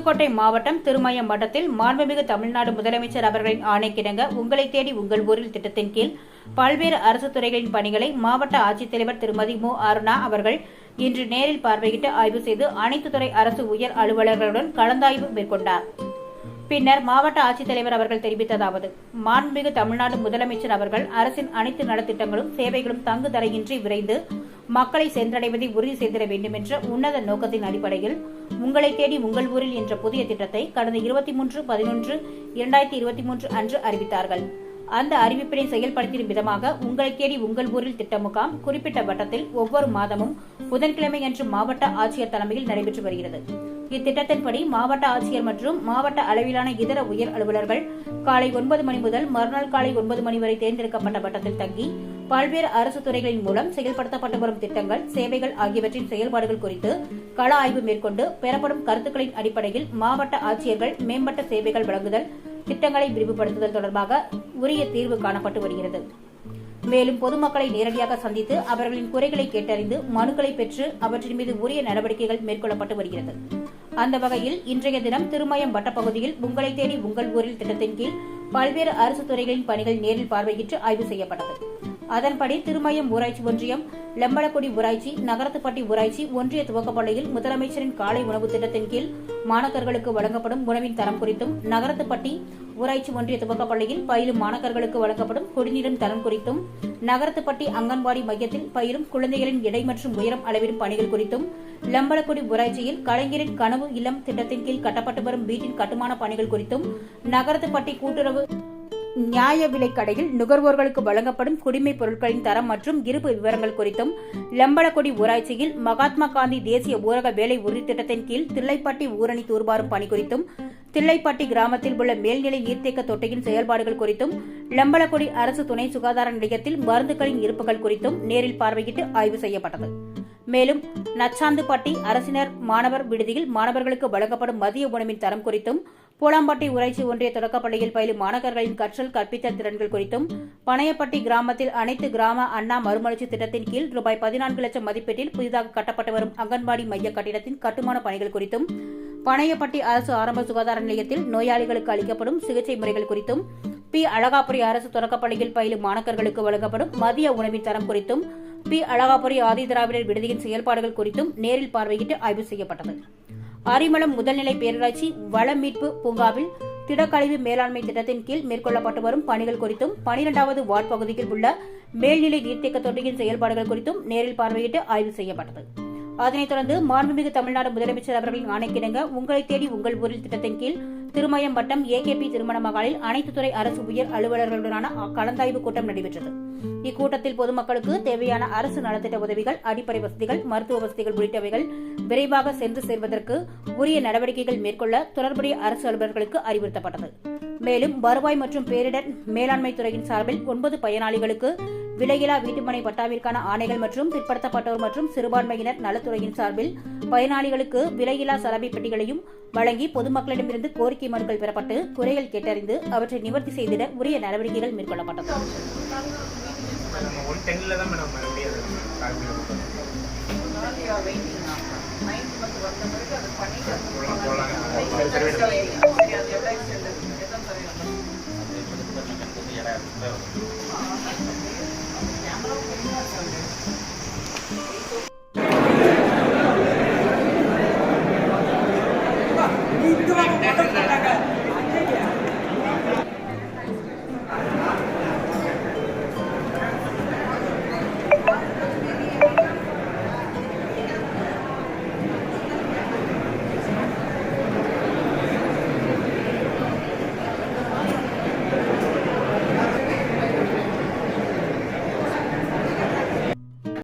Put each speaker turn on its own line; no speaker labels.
புதுக்கோட்டை மாவட்டம் திருமயம் வட்டத்தில் மாண்புமிகு தமிழ்நாடு முதலமைச்சர் அவர்களின் ஆணைக்கிணங்க உங்களை தேடி உங்கள் ஊரில் திட்டத்தின் கீழ் பல்வேறு அரசு துறைகளின் பணிகளை மாவட்ட ஆட்சித்தலைவர் திருமதி மு. அருணா அவர்கள் இன்று நேரில் பார்வையிட்டு ஆய்வு செய்து அனைத்து துறை அரசு உயர் அலுவலர்களுடன் கலந்தாய்வு மேற்கொண்டார். பின்னர் மாவட்ட ஆட்சித்தலைவர் அவர்கள் தெரிவித்ததாவது: மாண்புமிகு தமிழ்நாடு முதலமைச்சர் அவர்கள் அரசின் அனைத்து நலத்திட்டங்களும் சேவைகளும் தங்கு தடையின்றி விரைந்து மக்களை சென்றடைவதை உறுதி செய்திட வேண்டும் என்ற உன்னத நோக்கத்தின் அடிப்படையில் உங்களை தேடி உங்கள் ஊரில் என்ற புதிய திட்டத்தை கடந்த 23/11/2023 அன்று அறிவித்தார்கள். அந்த அறிவிப்பினை செயல்படுத்தும் விதமாக உங்களை தேடி உங்கள் ஊரில் திட்ட முகாம் குறிப்பிட்ட வட்டத்தில் ஒவ்வொரு மாதமும் புதன்கிழமையன்று மாவட்ட ஆட்சியர் தலைமையில் நடைபெற்று வருகிறது. இத்திட்டத்தின்படி மாவட்ட ஆட்சியர் மற்றும் மாவட்ட அளவிலான இதர உயர் அலுவலர்கள் காலை 9 மணி முதல் மறுநாள் காலை 9 மணி வரை தேர்ந்தெடுக்கப்பட்ட வட்டத்தில் தங்கி பல்வேறு அரசு துறைகளின் மூலம் செயல்படுத்தப்பட்டு வரும் திட்டங்கள், சேவைகள் ஆகியவற்றின் செயல்பாடுகள் குறித்து கள ஆய்வு மேற்கொண்டு பெறப்படும் கருத்துக்களின் அடிப்படையில் மாவட்ட ஆட்சியர்கள் மேம்பட்ட சேவைகள் வழங்குதல், திட்டங்களை விரிவுபடுத்துதல் தொடர்பாக உரிய தீர்வு காணப்பட்டு வருகிறது. மேலும் பொதுமக்களை நேரடியாக சந்தித்து அவர்களின் குறைகளை கேட்டறிந்து மனுக்களை பெற்று அவற்றின் மீது உரிய நடவடிக்கைகள் மேற்கொள்ளப்பட்டு வருகிறது. அந்த வகையில் இன்றைய தினம் திருமயம் வட்டப்பகுதியில் உங்களை தேடி உங்கள் ஊரில் திட்டத்தின் கீழ் பல்வேறு அரசு துறைகளின் பணிகள் நேரில் பார்வையிட்டு ஆய்வு செய்யப்பட்டது. அதன்படி திருமயம் ஊராட்சி ஒன்றியம், லெம்பலக்குடி ஊராட்சி, நகரத்துப்பட்டி ஊராட்சி ஒன்றிய துவக்கப்பள்ளியில் முதலமைச்சரின் காலை உணவு திட்டத்தின் கீழ் மாணவர்களுக்கு வழங்கப்படும் உணவின் தரம் குறித்தும், நகரத்துப்பட்டி ஊராட்சி ஒன்றிய துவக்கப்பள்ளியில் பயிலும் மாணவர்களுக்கு வழங்கப்படும் குடிநீரின் தரம் குறித்தும், நகரத்துப்பட்டி அங்கன்வாடி மையத்தில் பயிலும் குழந்தைகளின் எடை மற்றும் உயரம் அளவிடும் பணிகள் குறித்தும், லெம்பலக்குடி ஊராட்சியில் கலைஞரின் கனவு இல்லம் திட்டத்தின் கீழ் கட்டப்பட்டு வரும் வீட்டின் கட்டுமான பணிகள் குறித்தும், நகரத்துப்பட்டி கூட்டுறவு நியாய விலை கடையில் நுகர்வோர்களுக்கு வழங்கப்படும் குடிமைப் பொருட்களின் தரம் மற்றும் இருப்பு விவரங்கள் குறித்தும், லெம்பலக்குடி ஊராட்சியில் மகாத்மா காந்தி தேசிய ஊரக வேலை உறுதி திட்டத்தின் கீழ் தில்லைப்பட்டி ஊரணி தூர்வாரும் பணி குறித்தும், தில்லைப்பட்டி கிராமத்தில் உள்ள மேல்நிலை நீர்த்தேக்க தொட்டியின் செயல்பாடுகள் குறித்தும், லெம்பலக்குடி அரசு துணை சுகாதார நிலையத்தில் மருந்துகளின் இருப்புகள் குறித்தும் நேரில் பார்வையிட்டு ஆய்வு செய்யப்பட்டது. மேலும் நச்சாந்துப்பட்டி அரசினர் மாணவர் விடுதியில் மாணவர்களுக்கு வழங்கப்படும் மதிய உணவின் தரம் குறித்தும், பூலாம்பட்டி ஊராட்சி ஒன்றிய தொடக்கப்பள்ளியில் பயிலும் மாணவர்களின் கற்றல் கற்பித்தல் திறன்கள் குறித்தும், பனையப்பட்டி கிராமத்தில் அனைத்து கிராம அண்ணா மறுமலர்ச்சி திட்டத்தின் கீழ் ரூபாய் 14 லட்சம் மதிப்பீட்டில் புதிதாக கட்டப்பட்டு வரும் அங்கன்வாடி மைய கட்டிடத்தின் கட்டுமான பணிகள் குறித்தும், பனையப்பட்டி அரசு ஆரம்ப சுகாதார நிலையத்தில் நோயாளிகளுக்கு அளிக்கப்படும் சிகிச்சை முறைகள் குறித்தும், பி. அழகாபுரி அரசு தொடக்கப்பள்ளியில் பயிலும் மாணவர்களுக்கு வழங்கப்படும் மதிய உணவின் தரம் குறித்தும், பி. அழகாபுரி ஆதிதிராவிடர் விடுதியின் செயல்பாடுகள் குறித்தும் நேரில் பார்வையிட்டு ஆய்வு செய்யப்பட்டது. அரிமளம் முதல்நிலை பேரூராட்சி வள மீட்பு பூங்காவில் திடக்கழிவு மேலாண்மை திட்டத்தின் கீழ் மேற்கொள்ளப்பட்டு வரும் பணிகள் குறித்தும், 12வது வார்டு பகுதியில் உள்ள மேல்நிலை நீர்த்தேக்க தொட்டியின் செயல்பாடுகள் குறித்தும் நேரில் பார்வையிட்டு ஆய்வு செய்யப்பட்டது. அதனைத் தொடர்ந்து மாண்புமிகு தமிழ்நாடு முதலமைச்சர் அவர்களின் ஆணைக்கிணங்க உங்களை தேடி உங்கள் ஊரில் திட்டத்தின் கீழ் திருமயம் வட்டம் AKP திருமண மகாலில் அனைத்து துறை அரசு உயர் அலுவலர்களுடனான கலந்தாய்வு கூட்டம் நடைபெற்றது. இக்கூட்டத்தில் பொதுமக்களுக்கு தேவையான அரசு நலத்திட்ட உதவிகள், அடிப்படை வசதிகள், மருத்துவ வசதிகள் உள்ளிட்டவைகள் விரைவாக சென்று சேர்வதற்கு உரிய நடவடிக்கைகள் மேற்கொள்ள தொடர்புடைய அரசு அலுவலர்களுக்கு அறிவுறுத்தப்பட்டது. மேலும் வருவாய் மற்றும் பேரிடர் மேலாண்மை துறையின் சார்பில் 9 பயனாளிகளுக்கு விலையில்லா வீட்டுமனை பட்டாவிற்கான ஆணைகள் மற்றும் பிற்படுத்தப்பட்டோர் மற்றும் சிறுபான்மையினர் நலத்துறையின் சார்பில் பயனாளிகளுக்கு விலையில்லா சலவை பெட்டிகளையும் வழங்கி பொதுமக்களிடமிருந்து கோரிக்கை மனுக்கள் பெறப்பட்டு குறைகள் கேட்டறிந்து அவற்றை நிவர்த்தி செய்திட உரிய நடவடிக்கைகள் மேற்கொள்ளப்பட்டது.
போலாம்